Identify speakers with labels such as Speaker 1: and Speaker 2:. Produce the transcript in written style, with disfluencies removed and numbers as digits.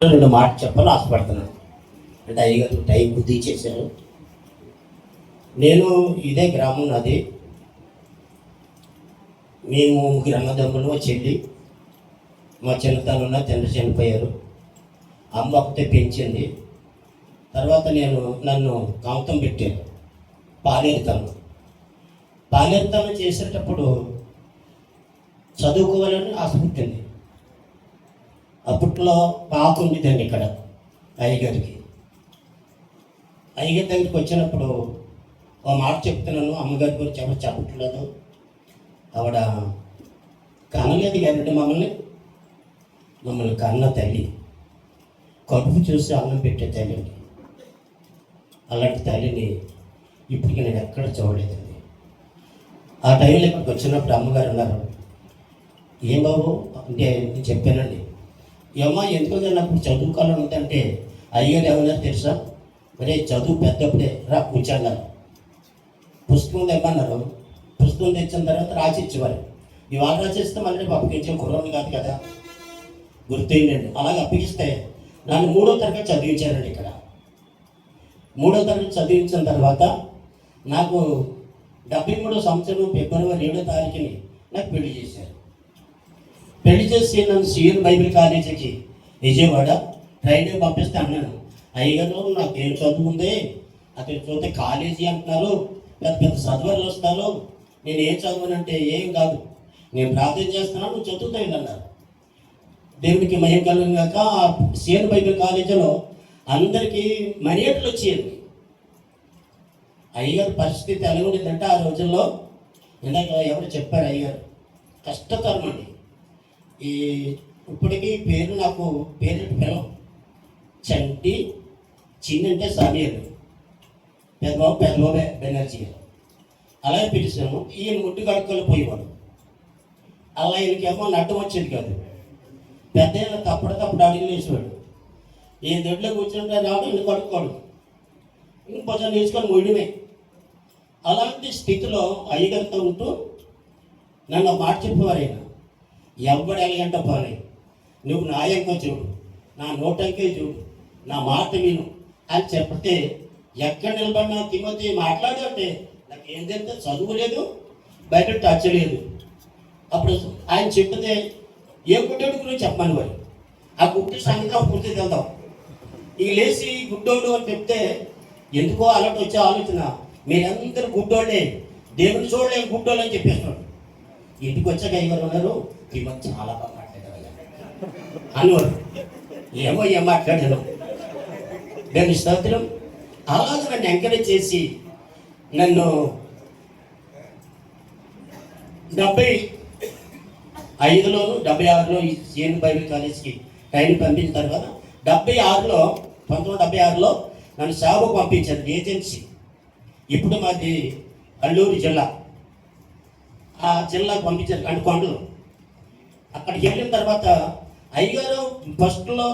Speaker 1: రెండు మాట చెప్పాలి ఆశపడుతున్నాను. అంటే అయ్యగారు టైం బుద్ధి చేశారు. నేను ఇదే గ్రామం నాది. మేము ముగ్గురు అన్నదమ్ములు, చెల్లి. మా చిన్నతనంలో తండ్రి చనిపోయారు. అమ్మ ఒకటే పెంచింది. తర్వాత నన్ను కాంతం పెట్టారు. పాలేరుతనం చేసేటప్పుడు చదువుకోవాలని ఆశ పుట్టింది. అప్పట్లో పాక ఉండేదండి ఇక్కడ అయ్యగారికి. అయ్యగారి దగ్గరికి వచ్చినప్పుడు ఒక మాట చెప్తున్నాను, అమ్మగారి గురించి ఎవరు చెప్పట్లేదు. ఆవిడ కనలేదు కదండి మమ్మల్ని కన్న తల్లి, కడుపు చూసి అన్నం పెట్టే తల్లిని. అలాంటి తల్లిని ఇప్పటికి నేను ఎక్కడ చూడలేదండి. ఆ టైంలో ఇక్కడికి వచ్చినప్పుడు అమ్మగారు అన్నారు, ఏం బాబు అంటే నేను చెప్పానండి, ఏమో ఎందుకో నాకు చదువుకోవాలని ఉందంటే అయ్యగారు ఏమన్నారు తెలుసా, మరే చదువు పెద్దప్పుడే రా కూర్చోన్నారు. పుస్తకం తెమ్మన్నారు. పుస్తకం తెచ్చిన తర్వాత రాసి ఇచ్చేవారు. ఇవాళ రాసిస్తే మళ్ళీ అప్పగించే కుర్రోని కాదు కదా, గుర్తయిందండి. అలాగే అప్పగిస్తే నన్ను 3వ తరగతి చదివించారండి. ఇక్కడ 3వ తరగతి చదివించిన తర్వాత నాకు 73వ సంవత్సరం ఫిబ్రవరి 7వ తారీఖుని నాకు పెళ్లి చేశారు. పెళ్లి చేసి నన్ను సిఎన్ బైబిల్ కాలేజీకి విజయవాడ ట్రైన్కి పంపిస్తే అన్నాను, అయ్యగారు నాకేం చదువు ఉంది, అక్కడ చూస్తే కాలేజీ అంటున్నారు, పెద్ద పెద్ద చదువులు వస్తాను, నేను ఏం చదువునంటే ఏం కాదు, నేను ప్రార్థన చేస్తున్నాను, నువ్వు చదువుతాయి అన్నారు. దేవుడికి మహిమ కలిగాక సిఎన్ బైబిల్ కాలేజీలో అందరికీ మర్యాదలు వచ్చేయండి. అయ్యగారు పరిస్థితి ఎలా ఉండేదంటే ఆ రోజుల్లో, ఇందాక ఎవరు చెప్పారు, అయ్యగారు కష్టతరం అండి. ఇప్పటికీ నాకు పేరు పిలవం. చంటి, చిన్న అంటే సమీర్, పెద్దబాబు బెనర్జీ గారు అలాగే పిలిచాము. ఈయన ముట్టు కడుక్కొని పోయేవాడు. అలా ఈయనకేమో నడ్డం వచ్చేది కాదు. పెద్ద తప్పుడు అడిగి వేసేవాడు. ఈ దొడ్లో కూర్చుంటే రావడం ఈయన కడుక్కోడు, ఇంకొంచెం నేర్చుకొని మొయ్యడమే. అలాంటి స్థితిలో అయ్యగారితో ఉంటూ నన్ను ఒక మాట చెప్పేవారు, ఆయన ఎవడు ఎలాగంట పోనీ, నువ్వు నా ఎంకో చూడు, నా నోటంకే చూడు, నా మాట విను అని చెప్తే ఎక్కడ నిలబడినా తిమ్మతి మాట్లాడు అంటే నాకు ఏం తెలిస్తే చదువు లేదు, బయట టచ్ లేదు. అప్పుడు ఆయన చెప్తే ఏ గుడ్డోడు గురించి చెప్పమని వారు, ఆ గుడ్డి సంగతి పూర్తి వెళ్దాం. ఇక లేచి గుడ్డోడు అని చెప్తే ఎందుకో అలాంటి వచ్చే ఆలోచన, మీరందరూ గుడ్డోళ్ళే, దేవుని చూడలేని గుడ్డోళ్ళు అని చెప్పేస్తున్నాడు. ఇంటికి వచ్చాక ఎవరు ఉన్నారు, తిమ్మతి చాలా బాగా మాట్లాడేవాళ్ళు అనేవారు. ఏం మాట్లాడాను నేను స్తోత్రం. అలాగే నన్ను ఎంకరేజ్ చేసి నన్ను 75లోను 76లో ఈ సిఎన్ బైబిల్ కాలేజ్కి ట్రైన్ పంపించిన తర్వాత 1976లో నన్ను సేవకు పంపించారు ఏజెన్సీ. ఇప్పుడు మాది అల్లూరు జిల్లా. ఆ జిల్లాకు పంపించారు కొండలు. అక్కడికి వెళ్ళిన తర్వాత అయ్యగారు ఫస్ట్లో